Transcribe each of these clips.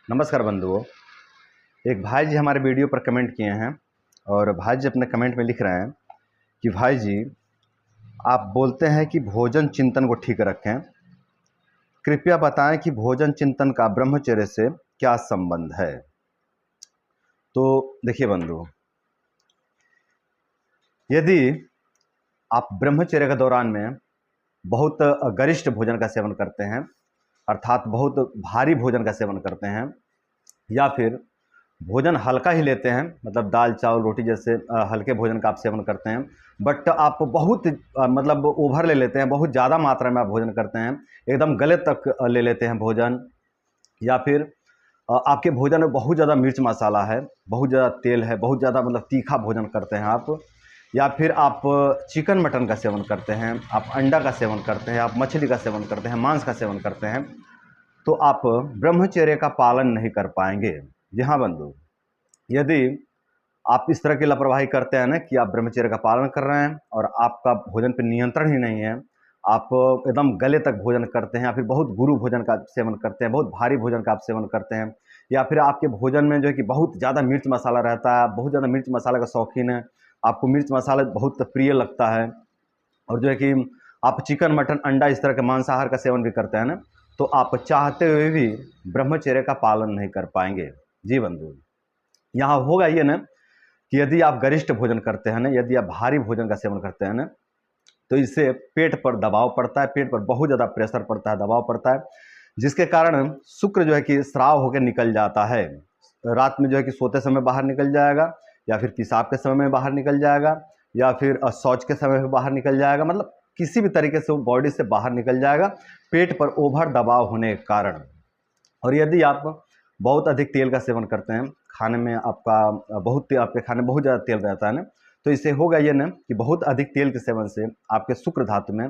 नमस्कार बंधुओं। एक भाई जी हमारे वीडियो पर कमेंट किए हैं और भाई जी अपने कमेंट में लिख रहे हैं कि भाई जी आप बोलते हैं कि भोजन चिंतन को ठीक रखें, कृपया बताएं कि भोजन चिंतन का ब्रह्मचर्य से क्या संबंध है। तो देखिए बंधुओं, यदि आप ब्रह्मचर्य के दौरान में बहुत गरिष्ठ भोजन का सेवन करते हैं, अर्थात बहुत भारी भोजन का सेवन करते हैं, या फिर भोजन हल्का ही लेते हैं, मतलब दाल चावल रोटी जैसे हल्के भोजन का आप सेवन करते हैं, बट आप बहुत मतलब ओवर ले लेते हैं, बहुत ज़्यादा मात्रा में आप भोजन करते हैं, एकदम गले तक ले लेते हैं भोजन, या फिर आपके भोजन में बहुत ज़्यादा मिर्च मसाला है, बहुत ज़्यादा तेल है, बहुत ज़्यादा मतलब तीखा भोजन करते हैं आप, या फिर आप चिकन मटन का सेवन करते हैं, आप अंडा का सेवन करते हैं, आप मछली का सेवन करते हैं, मांस का सेवन करते हैं, तो आप ब्रह्मचर्य का पालन नहीं कर पाएंगे। जी हाँ बंधु, यदि आप इस तरह की लापरवाही करते हैं ना कि आप ब्रह्मचर्य का पालन कर रहे हैं और आपका भोजन पर नियंत्रण ही नहीं है, आप एकदम गले तक भोजन करते हैं, या फिर बहुत गुरु भोजन का सेवन करते हैं, बहुत भारी भोजन का आप सेवन करते हैं, या फिर आपके भोजन में जो है कि बहुत ज़्यादा मिर्च मसाला रहता है, बहुत ज़्यादा मिर्च मसाला का शौकीन है, आपको मिर्च मसाला बहुत प्रिय लगता है, और जो है कि आप चिकन मटन अंडा इस तरह के मांसाहार का सेवन भी करते हैं ना, तो आप चाहते हुए भी ब्रह्मचर्य का पालन नहीं कर पाएंगे। जी बंधु, यहाँ होगा ये ना कि यदि आप गरिष्ठ भोजन करते हैं ना, यदि आप भारी भोजन का सेवन करते हैं ना, तो इससे पेट पर दबाव पड़ता है, पेट पर बहुत ज़्यादा प्रेशर पड़ता है, दबाव पड़ता है, जिसके कारण शुक्र जो है कि स्राव होकर निकल जाता है। रात में जो है कि सोते समय बाहर निकल जाएगा, या फिर पेशाब के समय में बाहर निकल जाएगा, या फिर शौच के समय में बाहर निकल जाएगा, मतलब किसी भी तरीके से वो बॉडी से बाहर निकल जाएगा पेट पर ओवर दबाव होने के कारण। और यदि आप बहुत अधिक तेल का सेवन करते हैं, खाने में आपका आपके खाने में बहुत ज़्यादा तेल रहता है ना, तो इससे होगा ये ना कि बहुत अधिक तेल के सेवन से आपके शुक्र धातु में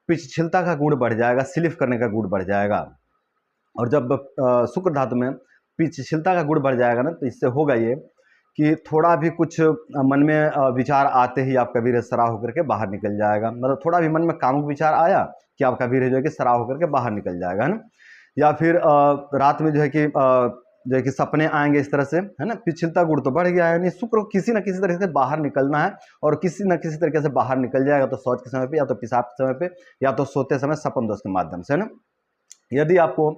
पिच्छिलता का गुण बढ़ जाएगा, स्लिफ करने का गुण बढ़ जाएगा। और जब शुक्र धातु में पिच्छिलता का गुण बढ़ जाएगा ना, तो इससे होगा ये कि थोड़ा भी कुछ मन में विचार आते ही आपका वीर्य सराव होकर के बाहर निकल जाएगा, मतलब थोड़ा भी मन में कामुक विचार आया कि आपका वीर्य जो है कि सराव होकर के बाहर निकल जाएगा, है ना। या फिर रात में जो है कि सपने आएंगे इस तरह से, है ना, पिछलता गुण तो बढ़ गया है, यानी शुक्र किसी न किसी तरह से बाहर निकलना है, और किसी न किसी तरीके से बाहर निकल जाएगा, तो शौच के समय पे, या तो पेशाब के समय पे, या तो सोते समय सपन दोष के माध्यम से, है ना। यदि आपको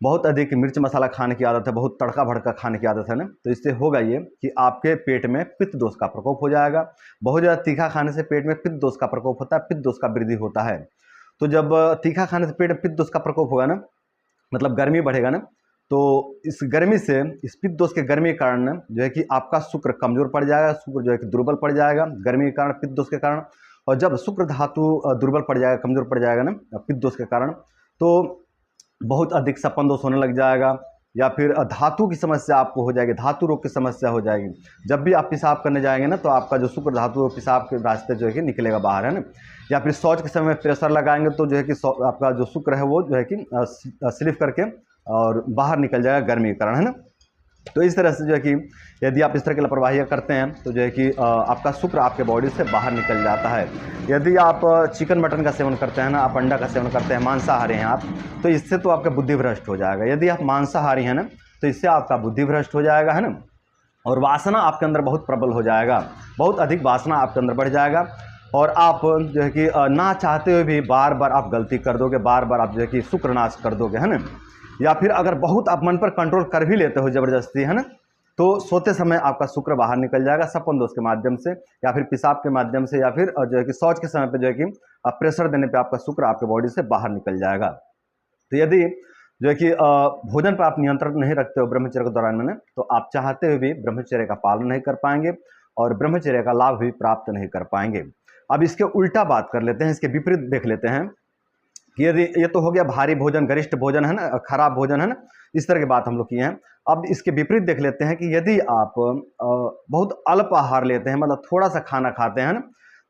बहुत अधिक मिर्च मसाला खाने की आदत है, बहुत तड़का भड़का खाने की आदत है ना, तो इससे होगा ये कि आपके पेट में पित्त दोष का प्रकोप हो जाएगा। बहुत ज़्यादा तीखा खाने से पेट में पित्त दोष का प्रकोप होता है, पित्त दोष का वृद्धि होता है। तो जब तीखा खाने से पेट में पित्त दोष का प्रकोप होगा ना, मतलब गर्मी बढ़ेगा ना, तो इस गर्मी से, इस पित्त दोष के गर्मी के कारण जो है कि आपका शुक्र कमजोर पड़ जाएगा, शुक्र जो है कि दुर्बल पड़ जाएगा गर्मी के कारण, पित्त दोष के कारण। और जब शुक्र धातु दुर्बल पड़ जाएगा, कमजोर पड़ जाएगा ना पित्त दोष के कारण, तो बहुत अधिक सपन दोष होने लग जाएगा, या फिर धातु की समस्या आपको हो जाएगी, धातु रोग की समस्या हो जाएगी। जब भी आप पेशाब करने जाएंगे ना, तो आपका जो शुक्र धातु पेशाब के रास्ते जो है कि निकलेगा बाहर, है ना। या फिर शौच के समय प्रेशर लगाएंगे, तो जो है कि आपका जो शुक्र है वो जो है कि स्लिप करके और बाहर निकल जाएगा गर्मी के कारण, है ना। तो इस तरह से जो है कि यदि आप इस तरह की लापरवाहियाँ करते हैं, तो जो है कि आपका शुक्र आपके बॉडी से बाहर निकल जाता है। यदि आप चिकन मटन का सेवन करते हैं ना, आप अंडा का सेवन करते हैं, मांसाहारी हैं आप, तो इससे तो आपका बुद्धि भ्रष्ट हो जाएगा। यदि आप मांसाहारी हैं ना, तो इससे आपका बुद्धि भ्रष्ट हो जाएगा, है ना। और वासना आपके अंदर बहुत प्रबल हो जाएगा, बहुत अधिक वासना आपके अंदर बढ़ जाएगा, और आप जो है कि ना चाहते हुए भी बार बार आप गलती कर दोगे, बार बार आप जो है कि शुक्र नाश कर दोगे, है ना। या फिर अगर बहुत आप मन पर कंट्रोल कर भी लेते हो ज़बरदस्ती, है ना, तो सोते समय आपका शुक्र बाहर निकल जाएगा सपन दोष के माध्यम से, या फिर पेशाब के माध्यम से, या फिर जो है कि शौच के समय पे जो है कि प्रेशर देने पे आपका शुक्र आपके बॉडी से बाहर निकल जाएगा। तो यदि जो है कि भोजन पर आप नियंत्रण नहीं रखते हो ब्रह्मचर्य के दौरान में, तो आप चाहते हुए भी ब्रह्मचर्य का पालन नहीं कर पाएंगे, और ब्रह्मचर्य का लाभ भी प्राप्त नहीं कर पाएंगे। अब इसके उल्टा बात कर लेते हैं, इसके विपरीत देख लेते हैं कि यदि ये तो हो गया भारी भोजन, गरिष्ठ भोजन, है ना, खराब भोजन, है ना, इस तरह की बात हम लोग किए हैं। अब इसके विपरीत देख लेते हैं कि यदि आप बहुत अल्प आहार लेते हैं, मतलब थोड़ा सा खाना खाते हैं ना,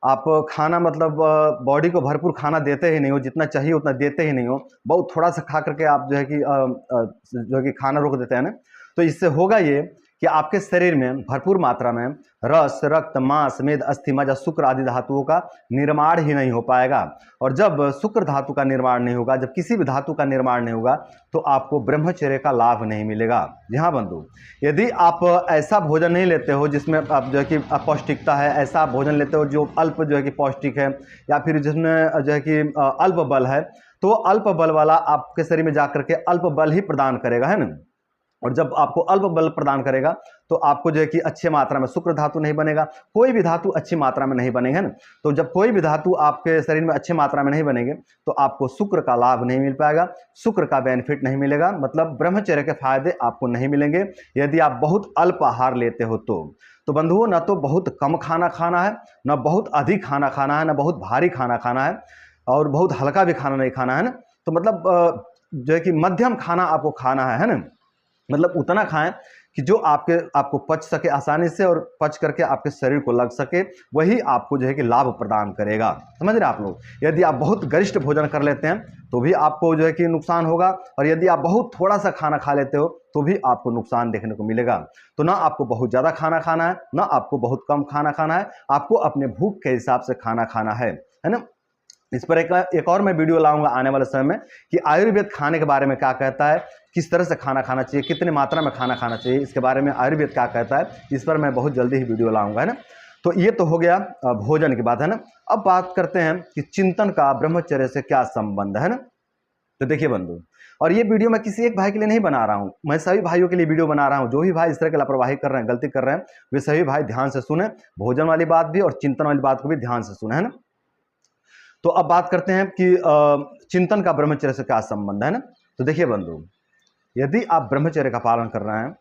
आप खाना मतलब बॉडी को भरपूर खाना देते ही नहीं हो, जितना चाहिए उतना देते ही नहीं हो, बहुत थोड़ा सा खा करके आप जो है कि जो है कि खाना रोक देते हैं ना, तो इससे होगा ये कि कि आपके शरीर में भरपूर मात्रा में रस, रक्त, मांस, मेद, अस्थि, मज्जा, शुक्र आदि धातुओं का निर्माण ही नहीं हो पाएगा। और जब शुक्र धातु का निर्माण नहीं होगा, जब किसी भी धातु का निर्माण नहीं होगा, तो आपको ब्रह्मचर्य का लाभ नहीं मिलेगा। जी हाँ बंधु, यदि आप ऐसा भोजन नहीं लेते हो जिसमें आप जो है कि अपौष्टिकता है, ऐसा भोजन लेते हो जो अल्प जो है कि पौष्टिक है, या फिर जिसमें जो है कि अल्प बल है, तो अल्प बल वाला आपके शरीर में जाकर के अल्प बल ही प्रदान करेगा, है ना। और जब आपको अल्प बल प्रदान करेगा तो आपको जो है कि अच्छी मात्रा में शुक्र धातु नहीं बनेगा, कोई भी धातु अच्छी मात्रा में नहीं बनेगा ना। तो जब कोई भी धातु आपके शरीर में अच्छी मात्रा में नहीं बनेंगे तो आपको शुक्र का लाभ नहीं मिल पाएगा, शुक्र का बेनिफिट नहीं मिलेगा, मतलब ब्रह्मचर्य के फायदे आपको नहीं मिलेंगे यदि आप बहुत अल्प आहार लेते हो। तो बंधुओं, ना तो बहुत कम खाना खाना है, ना बहुत अधिक खाना खाना है, ना बहुत भारी खाना खाना है, और बहुत हल्का भी खाना नहीं खाना है ना। तो मतलब जो है कि मध्यम खाना आपको खाना है ना। मतलब उतना खाएं कि जो आपको पच सके आसानी से, और पच करके आपके शरीर को लग सके, वही आपको जो है कि लाभ प्रदान करेगा। समझ रहे आप लोग। यदि आप बहुत गरिष्ठ भोजन कर लेते हैं तो भी आपको जो है कि नुकसान होगा, और यदि आप बहुत थोड़ा सा खाना खा लेते हो तो भी आपको नुकसान देखने को मिलेगा। तो ना आपको बहुत ज़्यादा खाना खाना है, ना आपको बहुत कम खाना खाना है, आपको अपने भूख के हिसाब से खाना खाना है ना। इस पर एक और मैं वीडियो लाऊंगा आने वाले समय में कि आयुर्वेद खाने के बारे में क्या कहता है, किस तरह से खाना खाना चाहिए, कितने मात्रा में खाना खाना चाहिए, इसके बारे में आयुर्वेद क्या कहता है, इस पर मैं बहुत जल्दी ही वीडियो लाऊंगा, है ना। तो ये तो हो गया भोजन की बात, है ना। अब बात करते हैं कि चिंतन का ब्रह्मचर्य से क्या संबंध है ना। तो देखिए बंधु, और ये वीडियो मैं किसी एक भाई के लिए नहीं बना रहा हूँ, मैं सभी भाइयों के लिए वीडियो बना रहा हूँ। जो भी भाई इस तरह की लापरवाही कर रहे हैं, गलती कर रहे हैं, वे सभी भाई ध्यान से सुने, भोजन वाली बात भी और चिंतन वाली बात को भी ध्यान से सुने, है ना। तो अब बात करते हैं कि चिंतन का ब्रह्मचर्य से क्या संबंध है ना। तो देखिए बंधु, यदि आप ब्रह्मचर्य का पालन कर रहे हैं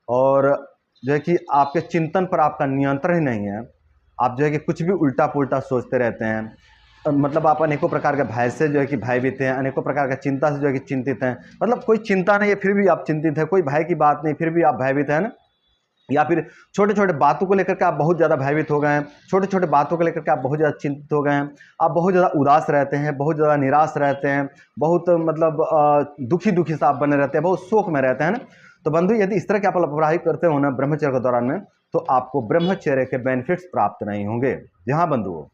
और जो है कि आपके चिंतन पर आपका नियंत्रण ही नहीं है, आप जो है कि कुछ भी उल्टा पुल्टा सोचते रहते हैं, मतलब आप अनेकों प्रकार के भय से जो है कि भयभीत हैं, अनेकों प्रकार की चिंता से जो है कि चिंतित हैं, मतलब कोई चिंता नहीं है फिर भी आप चिंतित हैं, कोई भय की बात नहीं फिर भी आप भयभीत हैं ना। या फिर छोटे छोटे बातों को लेकर के आप बहुत ज़्यादा भयभीत हो गए हैं, छोटे छोटे बातों को लेकर के आप बहुत ज़्यादा चिंतित हो गए हैं, आप बहुत ज़्यादा उदास रहते हैं, बहुत ज़्यादा निराश रहते हैं, बहुत मतलब दुखी दुखी सा आप बने रहते हैं, बहुत शोक में रहते हैं ना। तो बंधु, यदि इस तरह की आप लापरवाही करते हो ना ब्रह्मचर्य के दौरान में, तो आपको ब्रह्मचर्य के बेनिफिट्स प्राप्त नहीं होंगे। जहाँ बंधु,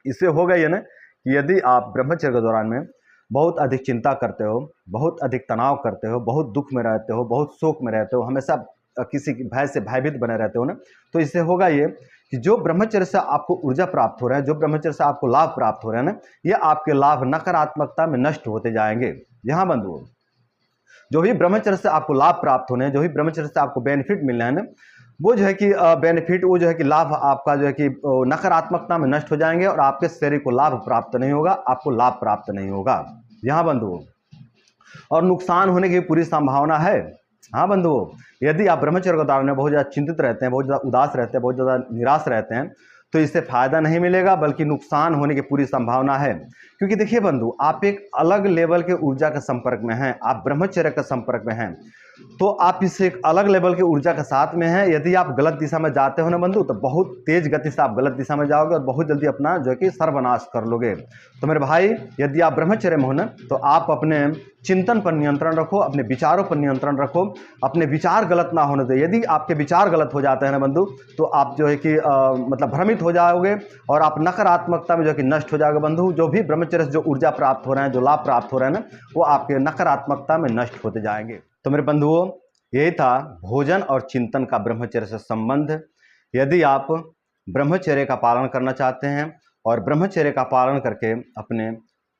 इससे होगा ये ना कि यदि आप ब्रह्मचर्य के दौरान में बहुत अधिक चिंता करते हो, बहुत अधिक तनाव करते हो, बहुत दुख में रहते हो, बहुत शोक में रहते हो, हमेशा किसी भय से भयभीत बने रहते हो ना, तो इससे होगा ये कि जो ब्रह्मचर्य से आपको ऊर्जा प्राप्त हो रहा है, जो ब्रह्मचर्य से आपको लाभ प्राप्त हो रहा है ना, ये आपके लाभ नकारात्मकता में नष्ट होते जाएंगे। यहाँ बंधुओं, जो भी ब्रह्मचर्य से आपको लाभ प्राप्त होने हैं, जो भी ब्रह्मचर्य से आपको बेनिफिट मिलना है ना, वो जो है कि बेनिफिट, वो जो है कि लाभ आपका जो है कि नकारात्मकता में नष्ट हो जाएंगे, और आपके शरीर को लाभ प्राप्त नहीं होगा, आपको लाभ प्राप्त नहीं होगा। यहाँ बंधुओं, और नुकसान होने की पूरी संभावना है। हाँ बंधुओं, यदि आप ब्रह्मचर्य के दौरान में बहुत ज़्यादा चिंतित रहते हैं, बहुत ज़्यादा उदास रहते हैं, बहुत ज़्यादा निराश रहते हैं, तो इससे फायदा नहीं मिलेगा, बल्कि नुकसान होने की पूरी संभावना है। क्योंकि देखिए बंधु, आप एक अलग लेवल के ऊर्जा के संपर्क में हैं, आप ब्रह्मचर्य के संपर्क में हैं, तो आप इससे एक अलग लेवल की ऊर्जा के साथ में हैं। यदि आप गलत दिशा में जाते हो ना बंधु, तो बहुत तेज गति से आप गलत दिशा में जाओगे और बहुत जल्दी अपना जो है कि सर्वनाश कर लोगे। तो मेरे भाई, यदि आप ब्रह्मचर्य में हो ना, तो आप अपने चिंतन पर नियंत्रण रखो, अपने विचारों पर नियंत्रण रखो, अपने विचार गलत ना होने दो। यदि आपके विचार गलत हो जाते हैं ना बंधु, तो आप जो है कि मतलब भ्रमित हो जाओगे, और आप नकारात्मकता में जो है कि नष्ट हो जाओगे बंधु। जो भी ब्रह्मचर्य से जो ऊर्जा प्राप्त हो रहे हैं, जो लाभ प्राप्त हो रहे हैं ना, वो आपके नकारात्मकता में नष्ट होते जाएंगे। तो मेरे बंधुओं, यही था भोजन और चिंतन का ब्रह्मचर्य से संबंध। यदि आप ब्रह्मचर्य का पालन करना चाहते हैं और ब्रह्मचर्य का पालन करके अपने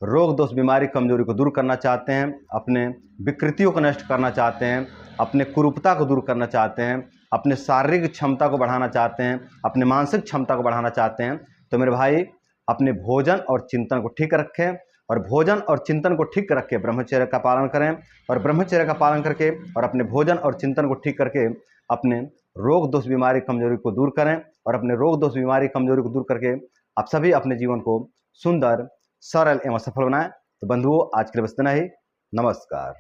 रोग दोष बीमारी कमजोरी को दूर करना चाहते हैं, अपने विकृतियों को नष्ट करना चाहते हैं, अपने कुरूपता को दूर करना चाहते हैं, अपने शारीरिक क्षमता को बढ़ाना चाहते हैं, अपने मानसिक क्षमता को बढ़ाना चाहते हैं, तो मेरे भाई अपने भोजन और चिंतन को ठीक रखें, और भोजन और चिंतन को ठीक रख के ब्रह्मचर्य का पालन करें, और ब्रह्मचर्य का पालन करके और अपने भोजन और चिंतन को ठीक करके अपने रोग दोष बीमारी कमजोरी को दूर करें, और अपने रोग दोष बीमारी कमजोरी को दूर करके आप सभी अपने जीवन को सुंदर, सरल एवं सफल बनाएं। तो बंधुओं, आज के लिए बस इतना ही। नमस्कार।